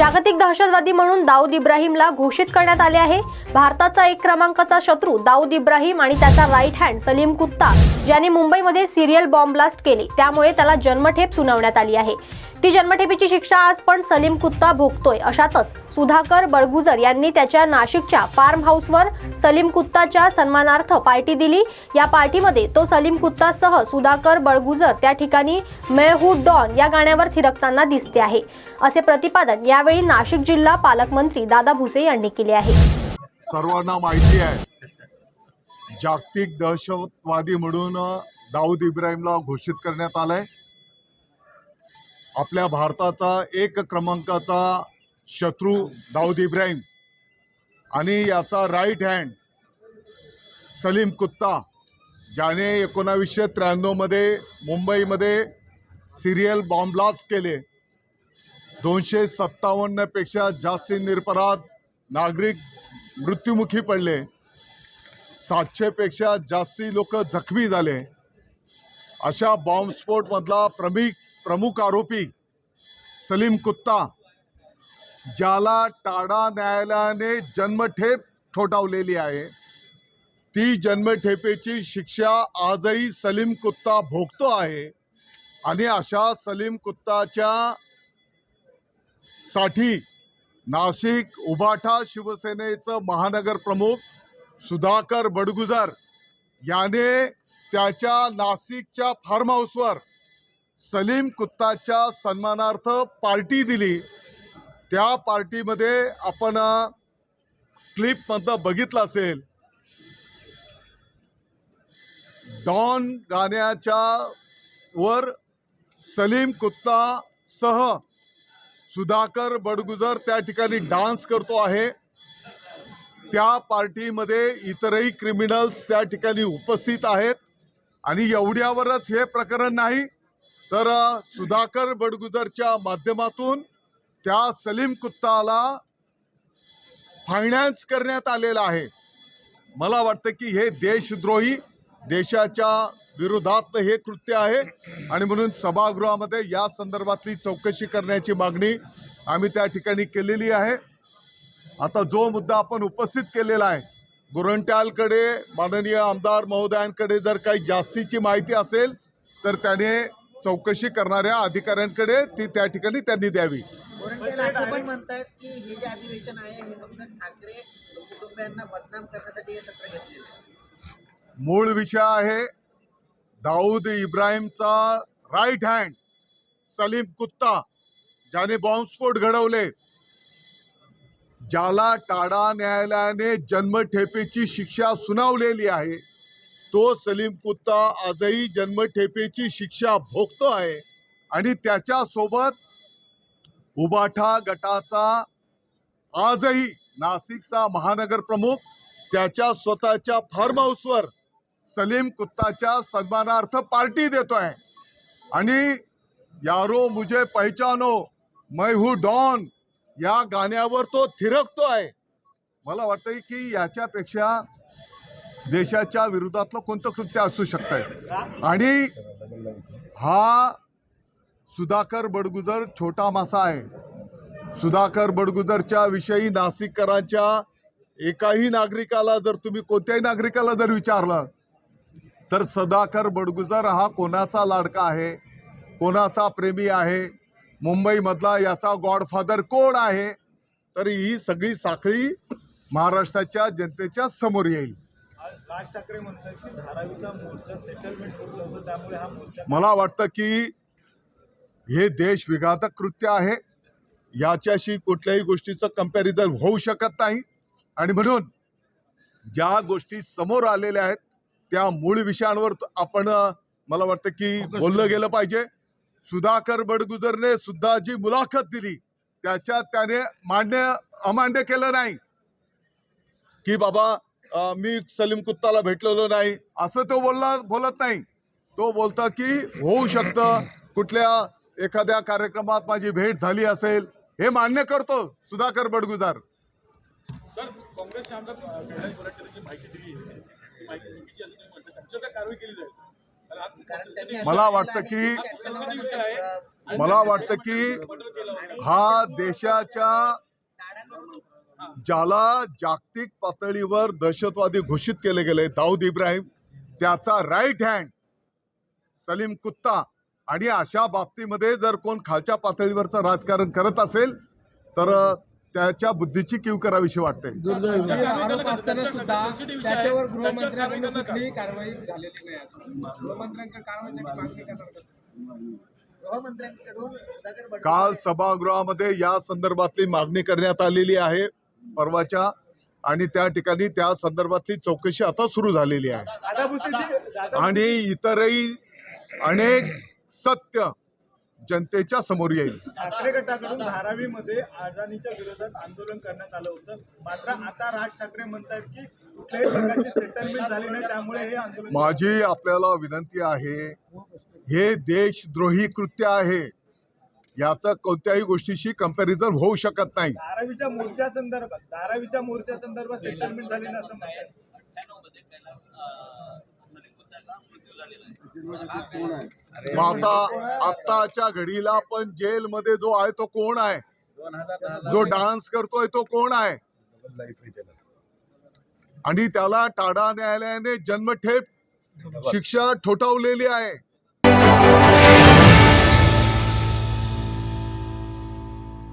जागतिक दहशतवादी म्हणून दाऊद इब्राहिमला घोषित करण्यात आले आहे। भारताचा 1 क्रमांकाचा शत्रू दाऊद इब्राहिम आणि त्याचा राईट हँड सलीम कुत्ता ज्याने मुंबईमध्ये सिरियल बॉम्ब ब्लास्ट केले, त्यामुळे त्याला जन्मठेप सुनावण्यात आली आहे। ती जन्मठेपेची शिक्षा आज पण सलीम कुत्ता भोगतोय। अशातच सुधाकर बडगुजर यांनी त्याच्या नाशिकच्या फार्म हाऊसवर सलीम कुत्ताच्या सन्मानार्थ पार्टी दिली। या पार्टीमध्ये तो सलीम कुत्तासह सुधाकर बडगुजर त्या ठिकाणी मैं हूं डॉन या गाण्यावर थिरकताना दिसते आहे, असे प्रतिपादन यावेळी नाशिक जिल्हा पालकमंत्री दादा भुसे यांनी केले आहे। सर्वांना माहिती आहे, जागतिक दहशतवादी म्हणून दाऊद इब्राहिमला घोषित करण्यात आलंय। आपल्या भारताचा 1 क्रमांकाचा शत्रू दाऊद इब्राहिम आणि याचा राईट हँड सलीम कुत्ता ज्याने 1993 मध्ये मुंबईमध्ये सिरियल बॉम्ब ब्लास्ट केले। 257 पेक्षा जास्त निरपराध नागरिक मृत्युमुखी पडले, 700 पेक्षा जास्ती लोक जखमी झाले। अशा बॉम्बस्फोट मधला प्रमुख आरोपी सलीम कुत्ता, ज्याला टाडा न्यायालयाने जन्मठेप ठोठावलेली आहे, ती जन्मठेपेची शिक्षा आजही सलीम कुत्ता भोगतो आहे। आणि अशा सलीम कुत्ताच्या साठी नाशिक उबाठा शिवसेनेचं महानगर प्रमुख सुधाकर बडगुजर याने त्याच्या नाशिकच्या फार्म हाऊसवर सलीम कुत्ताच्या सन्मानार्थ पार्टी दिली। त्या पार्टीमध्ये आपण क्लिपमधनं बघितलं असेल, डॉन गाण्याच्या वर सलीम कुत्ता सह सुधाकर बडगुजर त्या ठिकाणी डान्स करतो आहे। त्या पार्टीमध्ये इतरही क्रिमिनल्स त्या ठिकाणी उपस्थित आहेत। आणि एवढ्यावरच हे प्रकरण नाही, तर सुधाकर बडगुजरच्या माध्यमातून त्या सलीम कुत्ताला फायनान्स करण्यात आलेला आहे। मला वाटतं की हे देशद्रोही, देशाच्या विरोधात हे कृत्य आहे आणि म्हणून सभागृहामध्ये या संदर्भातली चौकशी करण्याची मागणी आम्ही त्या ठिकाणी केलेली आहे। आता जो मुद्दा आपण उपस्थित केलेला आहे, गोरंट्यालकडे माननीय आमदार महोदयांकडे जर काही जास्तीची माहिती असेल तर त्याने चौकशी करणाऱ्या अधिकाऱ्यांकडे ती त्या ठिकाणी त्यांनी द्यावी। असं पण म्हणतात की हे जे अधिवेशन आहे हे फक्त ठाकरे कुटुंबियांना बदनाम करण्यासाठी हे सत्र घेतलेलं आहे। मूळ विषय आहे दाऊद इब्राहिमचा राईट हँड सलीम कुत्ता, ज्याने बॉम्बस्फोट घडवले, ज्याला टाडा न्यायालयाने जन्मठेपेची शिक्षा सुनावलेली आहे, तो सलीम कुत्ता आजही जन्मठेपेची शिक्षा भोगतो आहे। आणि त्याच्या सोबत उबाठा गटाचा आजही नाशिकचा महानगर प्रमुख त्याच्या स्वतःच्या फार्म हाऊसवर सलीम कुत्ताच्या सन्मानार्थ पार्टी देतोय आणि यारो मुझे पहचानो मैं हूं डॉन या गाण्यावर तो थिरकतोय। मला वाटतं की याच्यापेक्षा देशाच्या विरोधातलं कोणतं कृत्य असू शकतं। आणि हा सुधाकर बडगुजर छोटा मासा आहे। सुधाकर बडगुजरच्या विषयी नाशिककरांच्या एकाही नागरिकाला जर तुम्ही कोणत्याही नागरिकाला जर विचारलं तर सुधाकर बडगुजर हा कोणाचा लाडका आहे, कोणाचा प्रेमी आहे, मुंबईमधला याचा गॉडफादर कोण आहे, तर ही सगळी साखळी महाराष्ट्राच्या जनतेच्या समोर येईल। राज ठाकरे म्हणतात की धारावीचा मोर्चा सेटलमेंट होत नव्हतं, त्यामुळे हा मोर्चा, मला वाटतं की हे देश विघातक कृत्य आहे, याच्याशी कुठल्याही गोष्टीचं कंपॅरिझन होऊ शकत नाही। आणि म्हणून ज्या गोष्टी समोर आलेल्या आहेत त्या मूळ विषयांवर आपण मला वाटतं की बोललं गेलं पाहिजे। सुधाकर बडगुजरने सुद्धा जी मुलाखत दिली त्याच्यात त्याने अमान्य केलं नाही की बाबा मी सलीम कुत्ताला भेटलेलो नाही, असं तो बोलत नाही। तो बोलतो की होऊ शकतं कुठल्या एखाद्या कार्यक्रमात माझी भेट झाली असेल, हे मान्य करतो सुधाकर बडगुजर। सर, काँग्रेसच्या आमदार कैलास गोरंट्यालची माहिती दिली आहे, ती माहिती चुकीची असं तुम्ही म्हणता, त्यांच्यावर काय कारवाई केली जाईल? मला वाटतं की हा देशाच्या ज्याला जागतिक पातळीवर दहशतवादी घोषित केले गेले दाऊद इब्राहिम त्याचा राईट हँड सलीम कुत्ता आणि अशा बाबतीमध्ये जर कोण खालच्या पातळीवरचं राजकारण करत असेल तर त्याच्या बुद्धीची कीव करावीशी वाटते. आरोप असताना सुद्धा त्याच्यावर गृहमंत्र्यांकडून कुठलीही कारवाई झालेली नाही. गृहमंत्र्यांकडे कारवाईची मागणी करणार का? गृहमंत्र्यांकडून सुधाकर बडोले काल सभागृहामध्ये या संदर्भातली मागणी करण्यात आलेली आहे परवाच्या आणि त्या ठिकाणी त्या संदर्भातली चौकशी आता सुरू झालेली आहे आणि इतरही अनेक सत्य जनतेच्या समोर येईल. ठाकरे गटाकडून धारावीमध्ये अदानीच्या विरोधात आंदोलन करण्यात आलं होतं. मात्र आता राज ठाकरे म्हणतात की कुठल्याही प्रकारची सेटलमेंट झाली नाही, त्यामुळे हे आंदोलन. माझी आपल्याला विनंती आहे, हे देशद्रोही कृत्य आहे, याचं कोणत्याही गोष्टीशी कंपॅरिझन होऊ शकत नाही. धारावीच्या मोर्चा संदर्भात सेटलमेंट झाली नाही असं म्हणतात. मग आताच्या घडीला पण जेलमध्ये जो आहे तो कोण आहे, जो डान्स करतोय तो कोण आहे आणि त्याला टाडा न्यायालयाने जन्मठेप शिक्षा ठोठावलेली आहे.